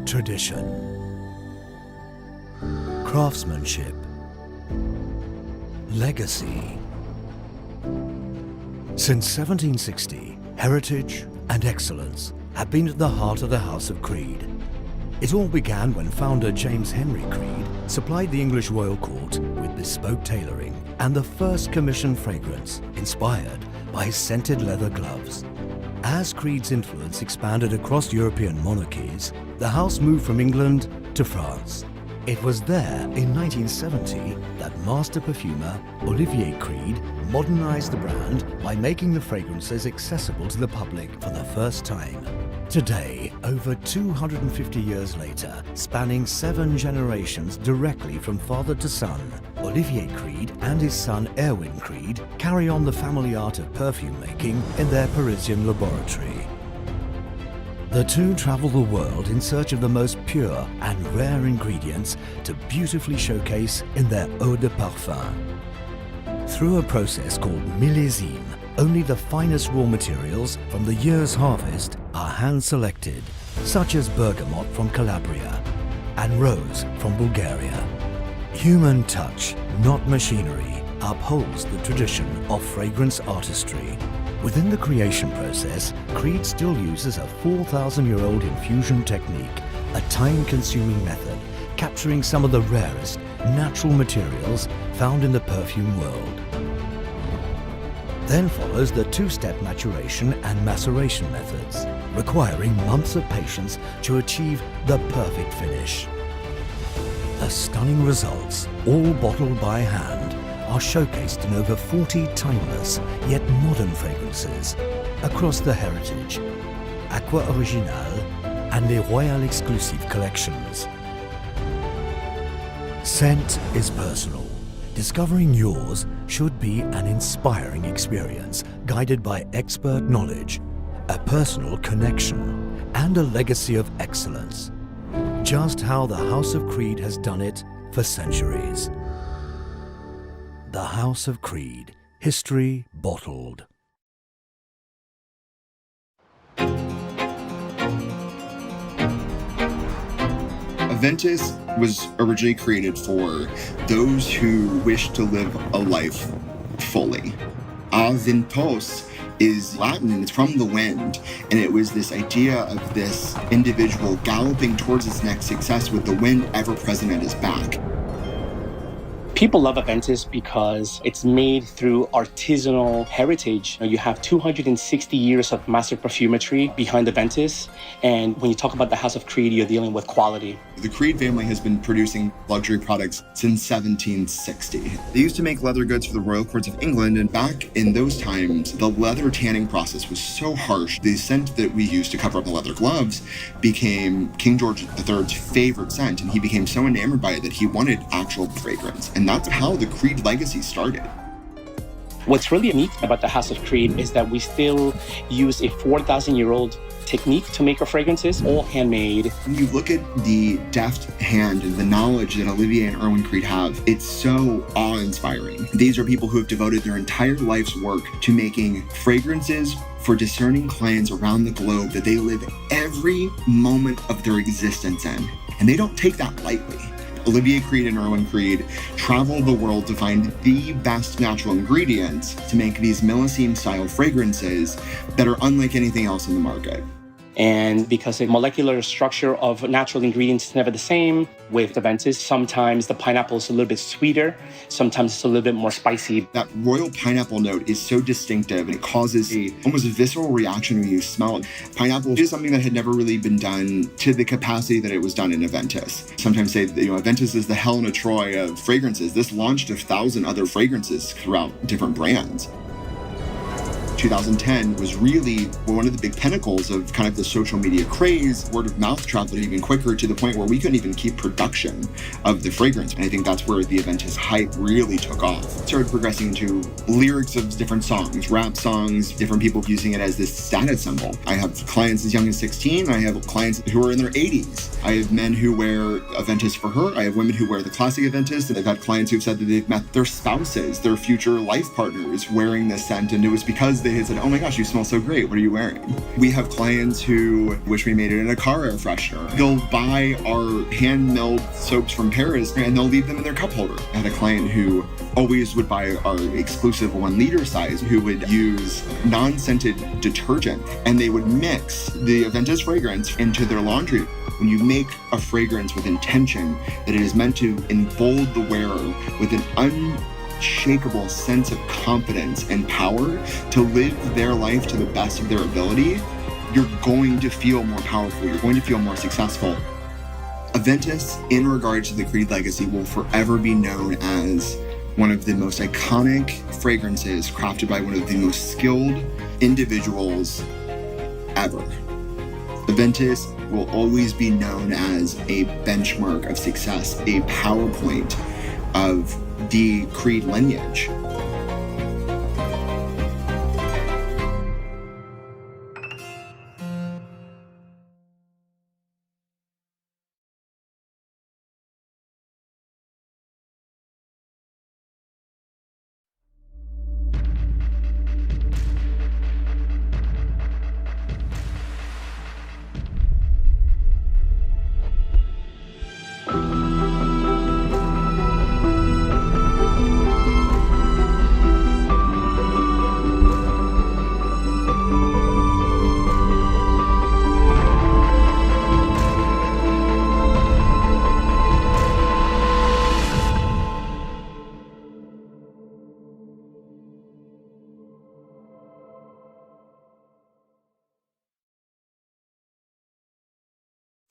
Tradition, craftsmanship, legacy. Since 1760, heritage and excellence have been at the heart of the House of Creed. It all began when founder James Henry Creed supplied the English royal court with bespoke tailoring and the first commissioned fragrance inspired by his scented leather gloves. As Creed's influence expanded across European monarchies, the house moved from England to France. It was there in 1970 that master perfumer Olivier Creed modernized the brand by making the fragrances accessible to the public for the first time. Today, over 250 years later, spanning 7 generations directly from father to son, Olivier Creed and his son Erwin Creed carry on the family art of perfume making in their Parisian laboratory. The two travel the world in search of the most pure and rare ingredients to beautifully showcase in their eau de parfum. Through a process called millésime, only the finest raw materials from the year's harvest are hand-selected, such as bergamot from Calabria and rose from Bulgaria. Human touch, not machinery, upholds the tradition of fragrance artistry. Within the creation process, Creed still uses a 4,000-year-old infusion technique, a time-consuming method capturing some of the rarest natural materials found in the perfume world. Then follows the 2-step maturation and maceration methods, requiring months of patience to achieve the perfect finish. The stunning results, all bottled by hand, are showcased in over 40 timeless yet modern fragrances across the Heritage, Aqua Originale, and the Royal Exclusive collections. Scent is personal. Discovering yours should be an inspiring experience, guided by expert knowledge, a personal connection, and a legacy of excellence. Just how the House of Creed has done it for centuries. The House of Creed, history bottled. Aventus was originally created for those who wish to live a life fully. Aventus is Latin and it's from the wind, and it was this idea of this individual galloping towards his next success with the wind ever present at his back. People love Aventus because it's made through artisanal heritage. You have 260 years of master perfumetry behind Aventus, and when you talk about the House of Creed, you're dealing with quality. The Creed family has been producing luxury products since 1760. They used to make leather goods for the royal courts of England, and back in those times, the leather tanning process was so harsh. The scent that we used to cover up the leather gloves became King George III's favorite scent, and he became so enamored by it that he wanted actual fragrance. And that's how the Creed legacy started. What's really neat about the House of Creed is that we still use a 4,000-year-old technique to make our fragrances, all handmade. When you look at the deft hand and the knowledge that Olivier and Erwin Creed have, it's so awe-inspiring. These are people who have devoted their entire life's work to making fragrances for discerning clients around the globe that they live every moment of their existence in. And they don't take that lightly. Olivier Creed and Erwin Creed travel the world to find the best natural ingredients to make these millésime-style fragrances that are unlike anything else in the market. And because the molecular structure of natural ingredients is never the same, with Aventus, sometimes the pineapple is a little bit sweeter, sometimes it's a little bit more spicy. That royal pineapple note is so distinctive, and it causes almost a visceral reaction when you smell it. Pineapple is something that had never really been done to the capacity that it was done in Aventus. Sometimes say that, Aventus is the Helen of Troy of fragrances. This launched 1,000 other fragrances throughout different brands. 2010 was really one of the big pinnacles of kind of the social media craze. Word of mouth traveled even quicker to the point where we couldn't even keep production of the fragrance. And I think that's where the Aventus hype really took off. It started progressing into lyrics of different songs, rap songs, different people using it as this status symbol. I have clients as young as 16. I have clients who are in their 80s. I have men who wear Aventus for her. I have women who wear the classic Aventus. And I've had clients who've said that they've met their spouses, their future life partners wearing this scent. And it was because they had said, oh my gosh, you smell so great. What are you wearing? We have clients who wish we made it in a car air freshener. They'll buy our hand-milled soaps from Paris and they'll leave them in their cup holder. I had a client who always would buy our exclusive 1 liter size, who would use non-scented detergent, and they would mix the Aventus fragrance into their laundry. When you make a fragrance with intention, that it is meant to embolden the wearer with an unshakable sense of confidence and power to live their life to the best of their ability, you're going to feel more powerful, you're going to feel more successful. Aventus, in regards to the Creed legacy, will forever be known as one of the most iconic fragrances crafted by one of the most skilled individuals ever. Aventus will always be known as a benchmark of success, a PowerPoint of the Creed lineage.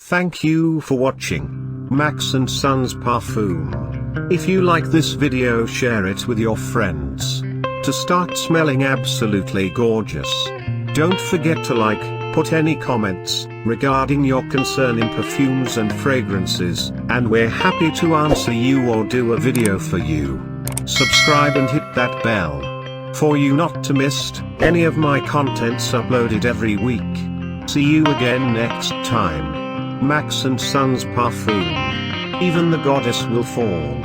Thank you for watching Max & Sons Parfum. If you like this video, share it with your friends to start smelling absolutely gorgeous. Don't forget to like, put any comments regarding your concern in perfumes and fragrances, and we're happy to answer you or do a video for you. Subscribe and hit that bell for you not to miss any of my contents uploaded every week. See you again next time. Max & Sons Parfum. Even the goddess will fall.